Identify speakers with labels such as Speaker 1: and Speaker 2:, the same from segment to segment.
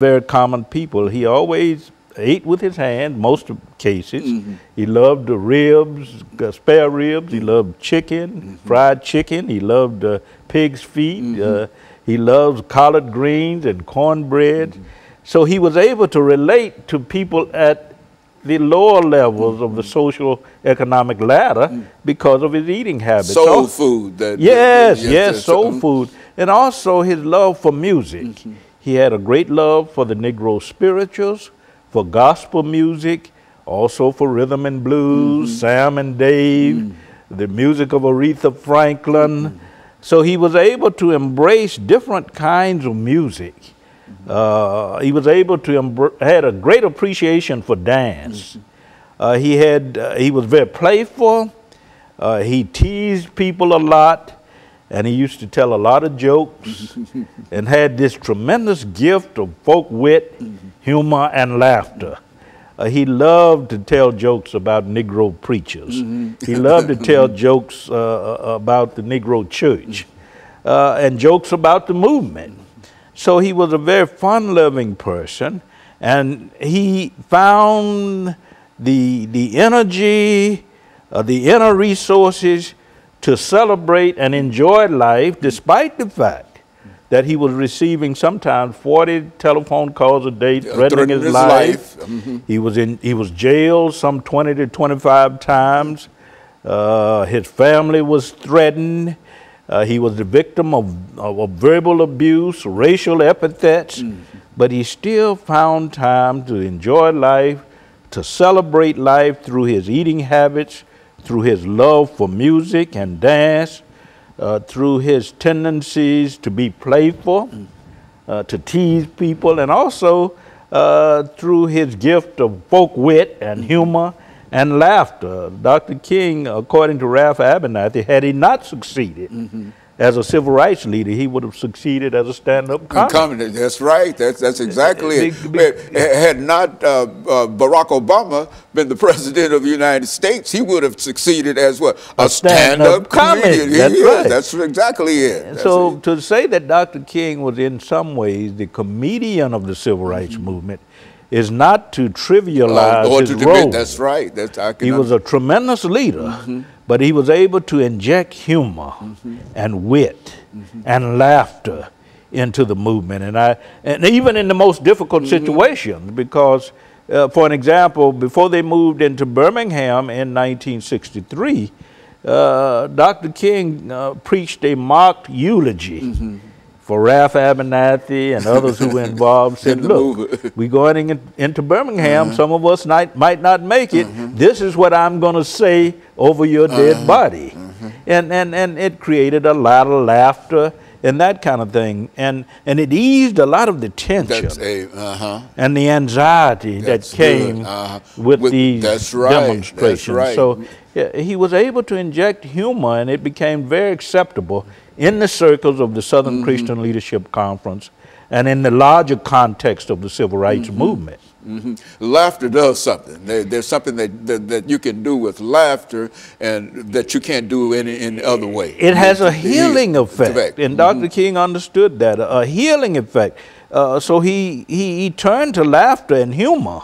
Speaker 1: very common people. He always ate with his hand, most of cases. He loved the ribs, spare ribs. He loved chicken, fried chicken. He loved pig's feet. He loves collard greens and cornbread. So he was able to relate to people at the lower levels of the social economic ladder because of his eating habits.
Speaker 2: Soul food.
Speaker 1: Yes, soul food. And also his love for music. He had a great love for the Negro spirituals, for gospel music, also for rhythm and blues, Sam and Dave, the music of Aretha Franklin. So he was able to embrace different kinds of music. He was able to had a great appreciation for dance. He was very playful. He teased people a lot, and he used to tell a lot of jokes, and had this tremendous gift of folk wit, humor, and laughter. He loved to tell jokes about Negro preachers. He loved to tell jokes about the Negro church, and jokes about the movement. So he was a very fun-loving person, and he found the energy, the inner resources to celebrate and enjoy life, despite the fact that he was receiving sometimes 40 telephone calls a day threatening his life. He was jailed some 20 to 25 times. His family was threatened. He was the victim of verbal abuse, racial epithets, but he still found time to enjoy life, to celebrate life through his eating habits, through his love for music and dance, through his tendencies to be playful, to tease people, and also through his gift of folk wit and humor and laughter. Dr. King, according to Ralph Abernathy, had he not succeeded as a civil rights leader, he would have succeeded as a stand-up comic.
Speaker 2: That's right. That's exactly it. Had not Barack Obama been the president of the United States, he would have succeeded as what? A stand-up comedian.
Speaker 1: That's right.
Speaker 2: That's exactly it.
Speaker 1: So to say that Dr. King was in some ways the comedian of the civil rights movement is not to trivialize his role.
Speaker 2: That's right.
Speaker 1: He was a tremendous leader, but he was able to inject humor and wit and laughter into the movement. And even in the most difficult situations, because for an example, before they moved into Birmingham in 1963, Dr. King preached a mock eulogy for Ralph Abernathy and others who were involved. Said, look, we're going into Birmingham. Some of us might not make it. This is what I'm going to say over your dead body. And it created a lot of laughter and that kind of thing. And it eased a lot of the tension and the anxiety that came with these demonstrations. So he was able to inject humor, and it became very acceptable in the circles of the Southern Christian Leadership Conference and in the larger context of the civil rights movement.
Speaker 2: Laughter does something. There's something that you can do with laughter and that you can't do in any other way.
Speaker 1: It has a healing effect, and Dr. King understood that, a healing effect. So he turned to laughter and humor.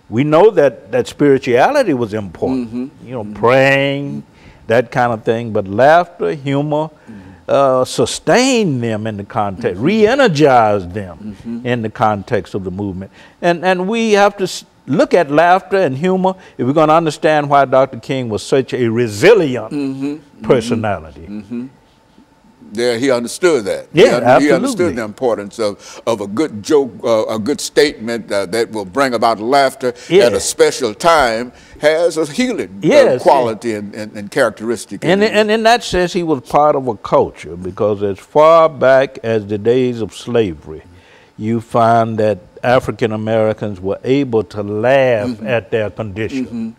Speaker 1: We know that spirituality was important, you know, praying, that kind of thing, but laughter, humor, sustain them in the context, re-energize them in the context of the movement. And we have to look at laughter and humor if we're going to understand why Dr. King was such a resilient personality.
Speaker 2: Yeah, he understood that.
Speaker 1: Yeah, absolutely.
Speaker 2: He understood the importance of a good joke, a good statement that will bring about laughter at a special time, has a healing quality and characteristic.
Speaker 1: And in that sense, he was part of a culture, because as far back as the days of slavery, you find that African Americans were able to laugh at their condition.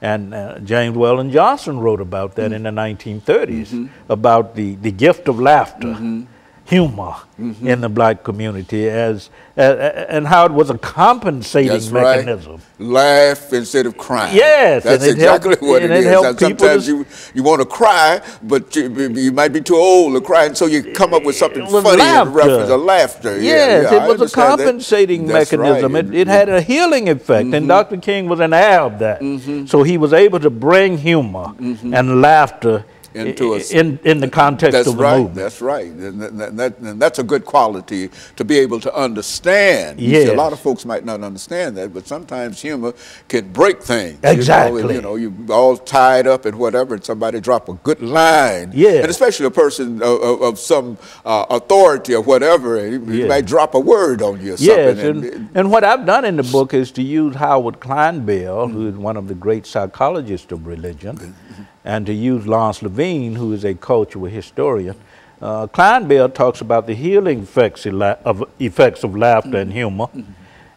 Speaker 1: And James Weldon Johnson wrote about that in the 1930s, about the gift of laughter. humor in the black community and how it was a compensating mechanism.
Speaker 2: Right. Laugh instead of crying.
Speaker 1: Yes.
Speaker 2: That's exactly what it is. And sometimes you want to cry, but you might be too old to cry, and so you come up with something funny in reference to laughter.
Speaker 1: Yes, it was a compensating mechanism. Right. It had a healing effect, and Dr. King was an heir of that. So he was able to bring humor and laughter into in the context of the movement.
Speaker 2: That's right. And that's a good quality to be able to understand.
Speaker 1: Yes.
Speaker 2: See, a lot of folks might not understand that, but sometimes humor can break things.
Speaker 1: Exactly.
Speaker 2: You know, you're all tied up and whatever, and somebody drop a good line.
Speaker 1: Yeah.
Speaker 2: And especially a person of some authority or whatever, he might drop a word on you or something.
Speaker 1: Yes, and what I've done in the book is to use Howard Kleinbell, who is one of the great psychologists of religion, and to use Lance Levine, who is a cultural historian. Kleinbell talks about the healing effects of laughter and humor.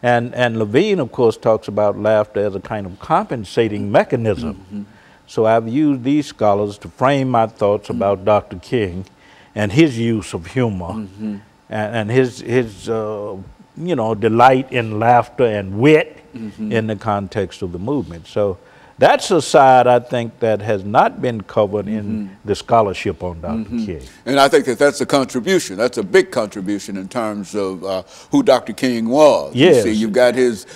Speaker 1: And Levine, of course, talks about laughter as a kind of compensating mechanism. So I've used these scholars to frame my thoughts about Dr. King and his use of humor and his you know, delight in laughter and wit in the context of the movement. So that's a side, I think, that has not been covered in the scholarship on Dr. King.
Speaker 2: And I think that that's a contribution. That's a big contribution in terms of who Dr. King was.
Speaker 1: Yes.
Speaker 2: You see, you've got his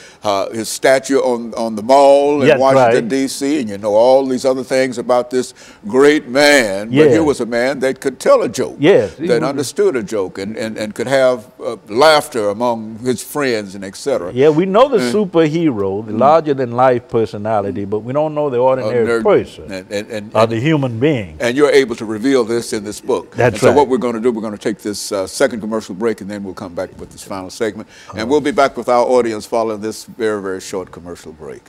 Speaker 2: statue on the Mall in Washington, D.C., and you know all these other things about this great man. But here was a man that could tell a joke, that understood a joke, and could have laughter among his friends and etc.
Speaker 1: Yeah, we know the superhero, the larger-than-life personality, but we don't know the ordinary person or the human being.
Speaker 2: And you're able to reveal this in this book.
Speaker 1: That's right.
Speaker 2: So what we're going to do, we're going to take this second commercial break, and then we'll come back with this final segment. And we'll be back with our audience following this very, very short commercial break.